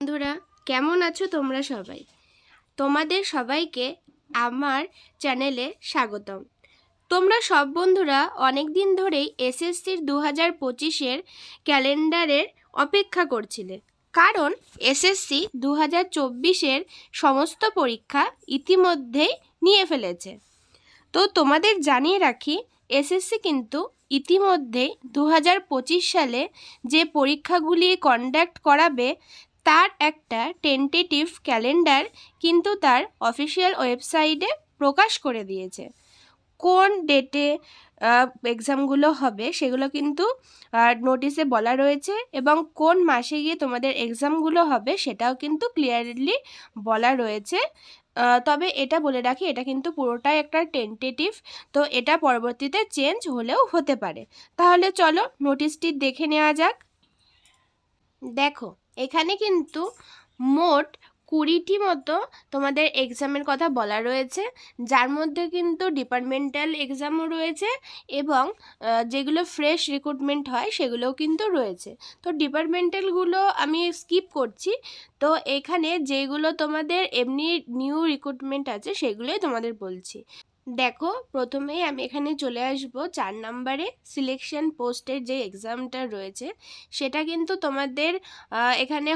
বন্ধুরা, কেমন আছো তোমরা সবাই? তোমাদের সবাইকে আমার চ্যানেলে স্বাগতম। তোমরা সব বন্ধুরা অনেক দিন ধরেই এসএসসির 2025-এর ক্যালেন্ডারের অপেক্ষা করছিলে, কারণ এসএসসি 2024-এর সমস্ত পরীক্ষা ইতিমধ্যেই নিয়ে ফেলেছে। তো তোমাদের জানিয়ে রাখি, এসএসসি কিন্তু ইতিমধ্যেই 2025 সালে যে পরীক্ষাগুলি কন্ডাক্ট করাবে তার একটা টেন্টেটিভ ক্যালেন্ডার কিন্তু তার অফিসিয়াল ওয়েবসাইটে প্রকাশ করে দিয়েছে। কোন ডেটে এক্সামগুলো হবে সেগুলো কিন্তু নোটিশে বলা রয়েছে, এবং কোন মাসে গিয়ে তোমাদের এক্সামগুলো হবে সেটাও কিন্তু ক্লিয়ারলি বলা রয়েছে। তবে এটা বলে রাখি, এটা কিন্তু পুরোটাই একটা টেন্টেটিভ, তো এটা পরবর্তীতে চেঞ্জ হলেও হতে পারে। তাহলে চলো নোটিশটি দেখে নেওয়া যাক। দেখো, এখানে কিন্তু মোট 20টি মতো তোমাদের এক্সামের কথা বলা রয়েছে, যার মধ্যে কিন্তু ডিপার্টমেন্টাল এক্সামও রয়েছে এবং যেগুলো ফ্রেশ রিক্রুটমেন্ট হয় সেগুলোও কিন্তু রয়েছে। তো ডিপার্টমেন্টালগুলো আমি স্কিপ করছি, তো এখানে যেগুলো তোমাদের এমনি নিউ রিক্রুটমেন্ট আছে সেগুলোই তোমাদের বলছি। দেখো, প্রথমেই আমি এখানে চলে আসব 4 নম্বরে সিলেকশন পোস্টের যে এক্সামটা রয়েছে সেটা কিন্তু তোমাদের এখানে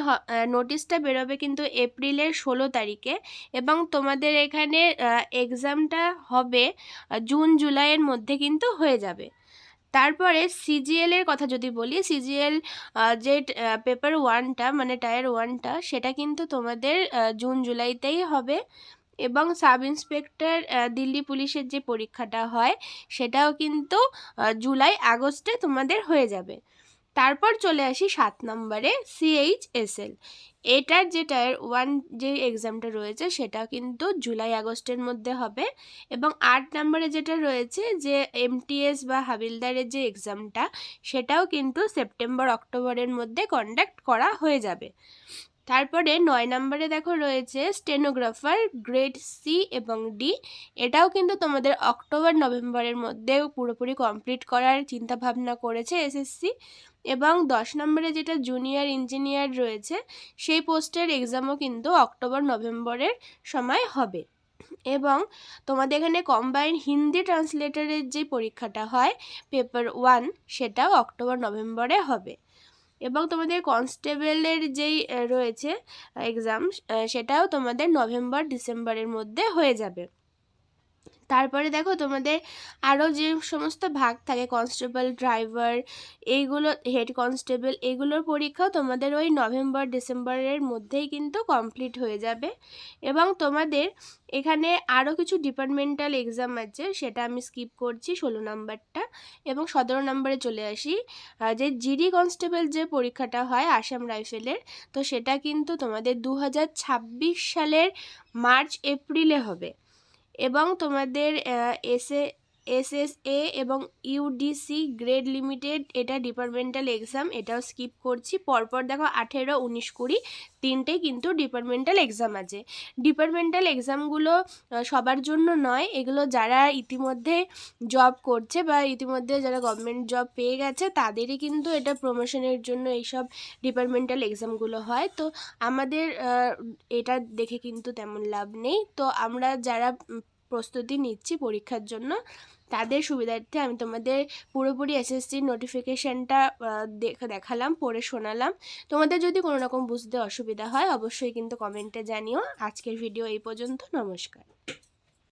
নোটিশটা বেরোবে কিন্তু এপ্রিলের 16 তারিখে, এবং তোমাদের এখানে এক্সামটা হবে জুন জুলাইয়ের মধ্যে কিন্তু হয়ে যাবে। তারপরে সিজিএল এর কথা যদি বলি, সিজিএল যে পেপার 1টা মানে টায়ার 1টা সেটা কিন্তু তোমাদের জুন জুলাইতেই হবে, এবং সাব ইন্সপেক্টর দিল্লি পুলিশের যে পরীক্ষাটা হয় সেটাও কিন্তু জুলাই আগস্টে তোমাদের হয়ে যাবে। তারপর চলে আসি 7 নম্বরে CHSL। এটার যে টায়ার 1 যে এক্সামটা রয়েছে সেটা কিন্তু জুলাই আগস্টের মধ্যে হবে, এবং 8 নম্বরে যেটা রয়েছে যে MTS বা হাবিলদারের যে এক্সামটা সেটাও কিন্তু সেপ্টেম্বর অক্টোবরের মধ্যে কন্ডাক্ট করা হয়ে যাবে। তারপরে 9 নম্বরে দেখো রয়েছে স্টেনোগ্রাফার গ্রেড সি এবং ডি। এটাও কিন্তু তোমাদের অক্টোবর নভেম্বরের মধ্যে পুরোপুরি কমপ্লিট করার চিন্তাভাবনা করেছে এসএসসি। এবং 10 নম্বরে যেটা জুনিয়র ইঞ্জিনিয়ার রয়েছে সেই পোস্টের এক্সামও কিন্তু অক্টোবর নভেম্বরের সময় হবে। এবং তোমাদের এখানে কম্বাইন্ড হিন্দি ট্রান্সলেটরের যে পরীক্ষাটা হয় পেপার 1 সেটাও অক্টোবর নভেম্বরে হবে। এবং তোমাদের কনস্টেবলের যেই রয়েছে এক্সাম সেটাও তোমাদের নভেম্বর ডিসেম্বরের মধ্যে হয়ে যাবে। তারপরে দেখো, তোমাদের আরও যে সমস্ত ভাগ থাকে কনস্টেবল, ড্রাইভার, এইগুলো হেড কনস্টেবল, এগুলোর পরীক্ষাও তোমাদের ওই নভেম্বর ডিসেম্বরের মধ্যেই কিন্তু কমপ্লিট হয়ে যাবে। এবং তোমাদের এখানে আরও কিছু ডিপার্টমেন্টাল এক্সাম আছে, সেটা আমি স্কিপ করছি 16 নম্বরটা। এবং 17 নম্বরে চলে আসি, যে জিডি কনস্টেবল যে পরীক্ষাটা হয় আসাম রাইফেলের, তো সেটা কিন্তু তোমাদের 2026 সালের মার্চ এপ্রিলে হবে। এবং তোমাদের SSA এবং UDC গ্রেড লিমিটেড, এটা ডিপার্টমেন্টাল এক্সাম, এটাও স্কিপ করছি। পরপর দেখো 18, 19, 20 তিনটেই কিন্তু ডিপার্টমেন্টাল এক্সাম আছে। ডিপার্টমেন্টাল এক্সামগুলো সবার জন্য নয়, এগুলো যারা ইতিমধ্যে জব করছে বা ইতিমধ্যে যারা গভর্নমেন্ট জব পেয়ে গেছে তাদেরই কিন্তু এটা প্রমোশনের জন্য এইসব ডিপার্টমেন্টাল এক্সামগুলো হয়। তো আমাদের এটা দেখে কিন্তু তেমন লাভ নেই। তো আমরা যারা প্রস্তুতি নিচ্ছি পরীক্ষার জন্য তাদের সুবিধার্থে আমি তোমাদের পুরোপুরি এসএসসির নোটিফিকেশানটা দেখালাম, পড়ে শোনালাম। তোমাদের যদি কোনো রকম বুঝতে অসুবিধা হয় অবশ্যই কিন্তু কমেন্টে জানিও। আজকের ভিডিও এই পর্যন্ত। নমস্কার।